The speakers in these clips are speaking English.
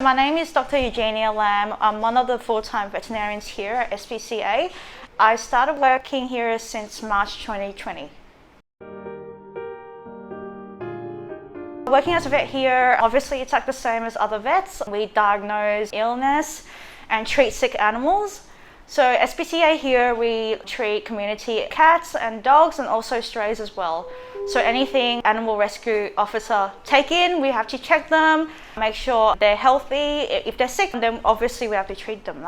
My name is Dr. Eugenia Lam. I'm one of the full-time veterinarians here at SPCA. I started working here since March 2020. Working as a vet here, obviously it's like the same as other vets. We diagnose illness and treat sick animals. So SPCA here, we treat community cats and dogs and also strays as well. So anything animal rescue officer take in, we have to check them, make sure they're healthy. If they're sick, then obviously we have to treat them.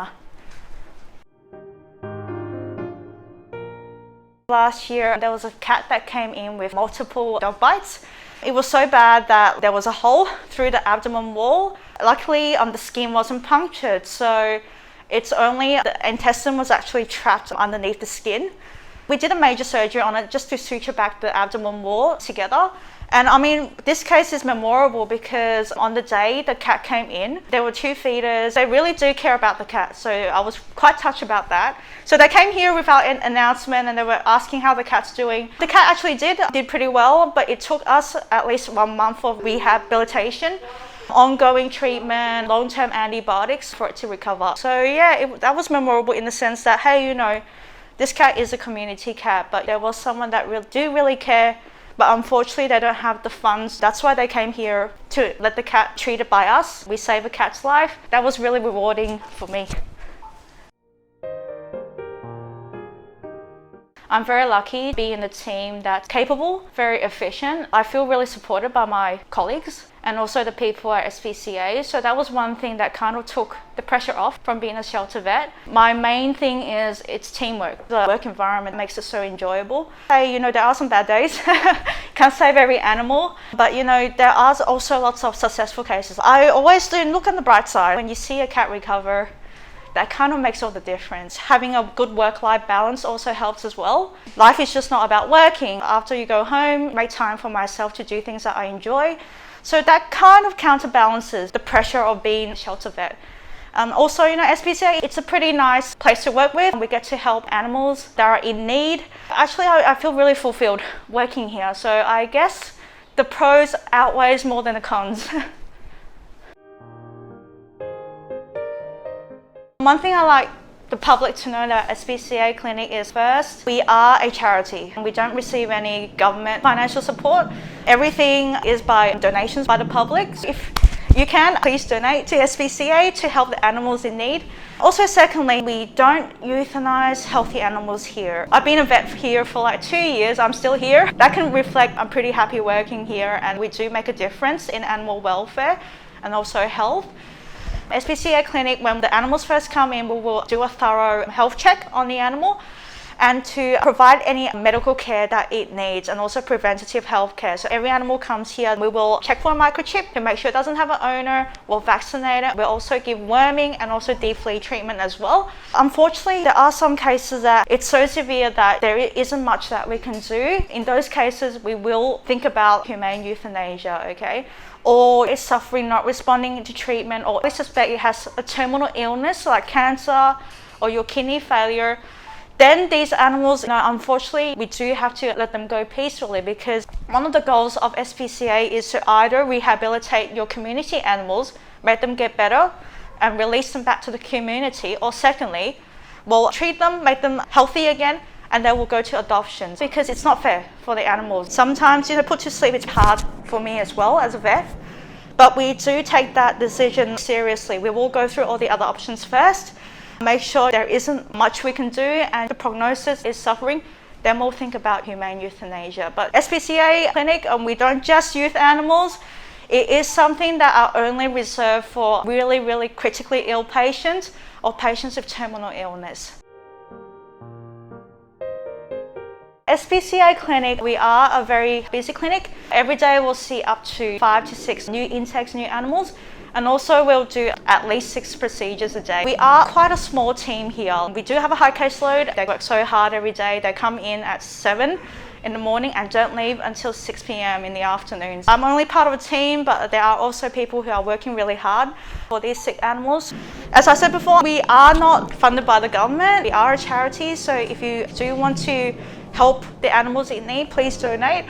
Last year, there was a cat that came in with multiple dog bites. It was so bad that there was a hole through the abdomen wall. Luckily, the skin wasn't punctured, so it's only the intestine was actually trapped underneath the skin. We did a major surgery on it just to suture back the abdomen wall together. And I mean, this case is memorable because on the day the cat came in, there were 2 feeders. They really do care about the cat, so I was quite touched about that. So they came here without an announcement and they were asking how the cat's doing. The cat actually did pretty well, but it took us at least 1 month of rehabilitation, ongoing treatment, long-term antibiotics for it to recover. So yeah, that was memorable in the sense that, hey, you know, this cat is a community cat, but there was someone that really care, but unfortunately they don't have the funds. That's why they came here to let the cat treated by us. We save a cat's life. That was really rewarding for me. I'm very lucky to be in a team that's capable, very efficient. I feel really supported by my colleagues and also the people at SPCA. So that was one thing that kind of took the pressure off from being a shelter vet. My main thing is it's teamwork. The work environment makes it so enjoyable. Hey, you know, there are some bad days. Can't save every animal, but you know, there are also lots of successful cases. I always do look on the bright side. When you see a cat recover, that kind of makes all the difference. Having a good work-life balance also helps as well. Life is just not about working. After you go home, make time for myself to do things that I enjoy. So that kind of counterbalances the pressure of being a shelter vet. Also, you know, SPCA, it's a pretty nice place to work with. We get to help animals that are in need. Actually, I feel really fulfilled working here. So I guess the pros outweighs more than the cons. One thing I like the public to know that SPCA Clinic is first, we are a charity and we don't receive any government financial support. Everything is by donations by the public. If you can, please donate to SPCA to help the animals in need. Also, secondly, we don't euthanize healthy animals here. I've been a vet here for like 2 years. I'm still here. That can reflect I'm pretty happy working here and we do make a difference in animal welfare and also health. SPCA Clinic, when the animals first come in, we will do a thorough health check on the animal and to provide any medical care that it needs and also preventative health care. So every animal comes here, we will check for a microchip to make sure it doesn't have an owner. We'll vaccinate it. We'll also give worming and also deflea treatment as well. Unfortunately, there are some cases that it's so severe that there isn't much that we can do. In those cases, we will think about humane euthanasia, okay? Or it's suffering, not responding to treatment, or we suspect it has a terminal illness like cancer or your kidney failure, then these animals, you know, unfortunately, we do have to let them go peacefully because one of the goals of SPCA is to either rehabilitate your community animals, make them get better and release them back to the community, or secondly, we'll treat them, make them healthy again, and they will go to adoption because it's not fair for the animals. Sometimes, you know, put to sleep, it's hard for me as well as a vet, but we do take that decision seriously. We will go through all the other options first, make sure there isn't much we can do and the prognosis is suffering, then we'll think about humane euthanasia. But SPCA Clinic, we don't just youth animals. It is something that are only reserved for really critically ill patients or patients with terminal illness. SPCA Clinic, we are a very busy clinic. Every day we'll see up to 5 to 6 new intakes, new animals, and also we'll do at least 6 procedures a day. We are quite a small team here. We do have a high caseload. They work so hard every day. They come in at 7 in the morning and don't leave until 6 p.m. in the afternoons. I'm only part of a team, but there are also people who are working really hard for these sick animals. As I said before, we are not funded by the government. We are a charity, so if you do want to help the animals in need, please donate.